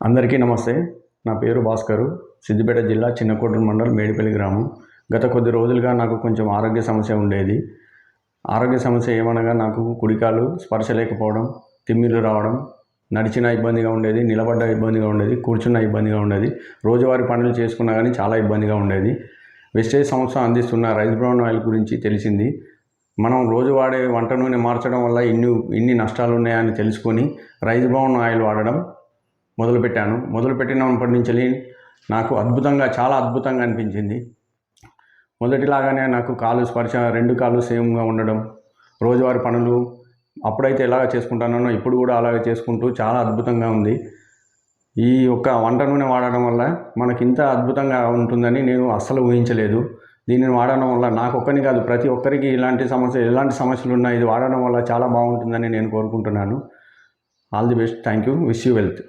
అందరికీ నమస్తే. నా పేరు భాస్కరు. సిద్దిపేట జిల్లా చిన్నకోడూరు మండలం మేడిపల్లి గ్రామం. గత కొద్ది రోజులుగా నాకు కొంచెం ఆరోగ్య సమస్య ఉండేది. ఆరోగ్య సమస్య ఏమనగా నాకు కుడికాలు స్పర్శ లేకపోవడం, తిమ్మిర్లు రావడం, నడిచినా ఇబ్బందిగా ఉండేది, నిలబడ్డ ఇబ్బందిగా ఉండేది, కూర్చున్న ఇబ్బందిగా ఉండేది, రోజువారీ పనులు చేసుకున్నా కానీ చాలా ఇబ్బందిగా ఉండేది. వెస్టేజ్ సంస్థ అందిస్తున్న రైస్ బ్రౌన్ ఆయిల్ గురించి తెలిసింది. మనం రోజు వాడే వంట నూనె మార్చడం వల్ల ఇన్ని నష్టాలు ఉన్నాయని తెలుసుకొని రైస్ బ్రౌన్ ఆయిల్ వాడడం మొదలుపెట్టినప్పటి నుంచి నాకు చాలా అద్భుతంగా అనిపించింది. మొదటిలాగానే నాకు కాలు స్పర్శ, రెండు కాళ్ళు సేమ్గా ఉండడం, రోజువారీ పనులు అప్పుడైతే ఎలాగ చేసుకుంటానో ఇప్పుడు కూడా అలాగే చేసుకుంటూ చాలా అద్భుతంగా ఉంది. ఈ యొక్క వంట నూనె వాడడం వల్ల మనకి ఇంత అద్భుతంగా ఉంటుందని నేను అస్సలు ఊహించలేదు. దీనిని వాడడం వల్ల నాకొక్కని కాదు, ప్రతి ఒక్కరికి ఎలాంటి సమస్యలు ఉన్నా ఇది వాడడం వల్ల చాలా బాగుంటుందని నేను కోరుకుంటున్నాను. All the best. Thank you. Wish you wealth.